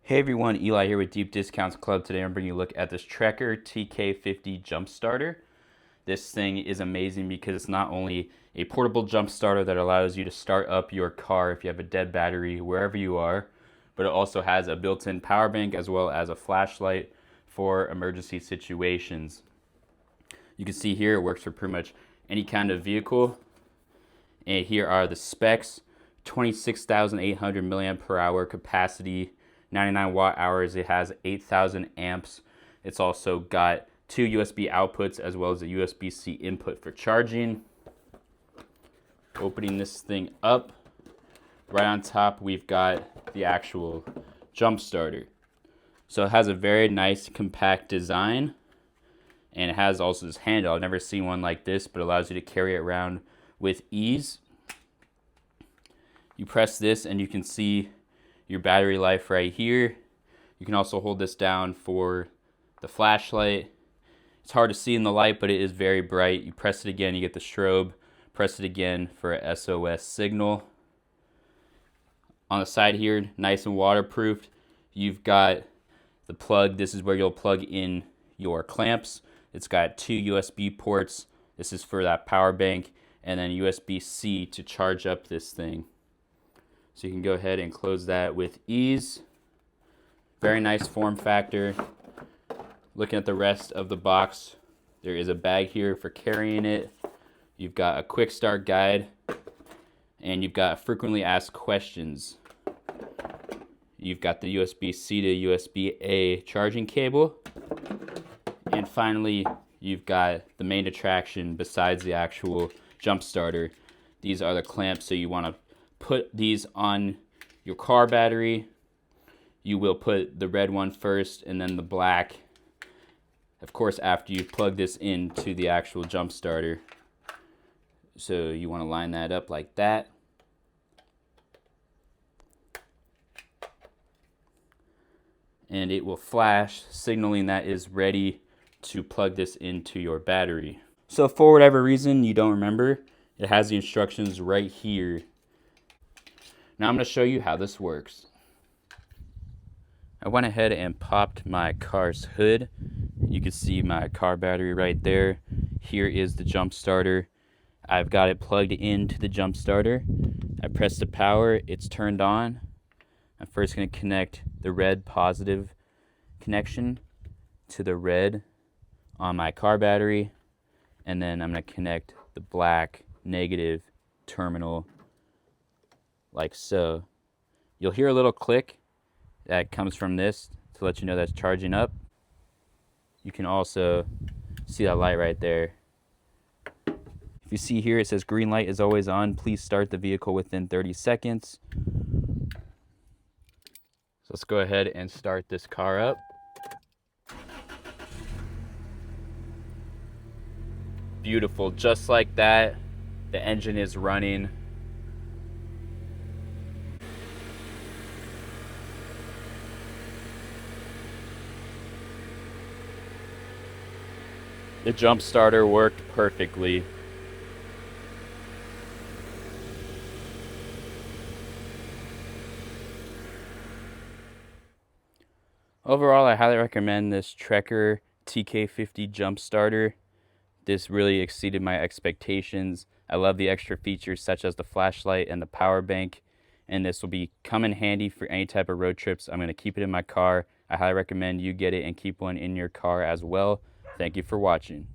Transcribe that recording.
Hey everyone, Eli here with Deep Discounts Club. Today I'm bringing you a look at this TREKURE TK50 jump starter. This thing is amazing because it's not only a portable jump starter that allows you to start up your car if you have a dead battery wherever you are, but it also has a built-in power bank as well as a flashlight for emergency situations. You can see here it works for pretty much any kind of vehicle. And here are the specs: 26,800 milliamp per hour capacity, 99 watt hours. It has 8,000 amps. It's also got two USB outputs as well as a USB-C input for charging. Opening this thing up, right on top we've got the actual jump starter. So it has a very nice compact design, and it has also this handle. I've never seen one like this, but it allows you to carry it around with ease. You press this and you can see your battery life right here. You can also hold this down for the flashlight. It's hard to see in the light, but it is very bright. You press it again, you get the strobe. Press it again for a SOS signal. On the side here, nice and waterproofed, you've got the plug. This is where you'll plug in your clamps. It's got two USB ports. This is for that power bank, and then USB-C to charge up this thing. So you can go ahead and close that with ease. Very nice form factor. Looking at the rest of the box, there is a bag here for carrying it. You've got a quick start guide, and you've got frequently asked questions. You've got the USB-C to USB-A charging cable. And finally, you've got the main attraction besides the actual jump starter. These are the clamps, so you want to put these on your car battery. You will put the red one first and then the black, of course, after you plug this into the actual jump starter. So you want to line that up like that. And it will flash, signaling that is ready to plug this into your battery. So for whatever reason you don't remember, it has the instructions right here. Now I'm going to show you how this works. I went ahead and popped my car's hood. You can see my car battery right there. Here is the jump starter. I've got it plugged into the jump starter. I press the power, it's turned on. I'm first going to connect the red positive connection to the red on my car battery, and then I'm going to connect the black negative terminal like so. You'll hear a little click that comes from this to let you know that's charging up. You can also see that light right there. If you see here, it says green light is always on. Please start the vehicle within 30 seconds. So let's go ahead and start this car up. Beautiful, just like that, the engine is running. The jump starter worked perfectly. Overall, I highly recommend this TREKURE TK50 jump starter. This really exceeded my expectations. I love the extra features such as the flashlight and the power bank, and this will come in handy for any type of road trips. I'm going to keep it in my car. I highly recommend you get it and keep one in your car as well. Thank you for watching.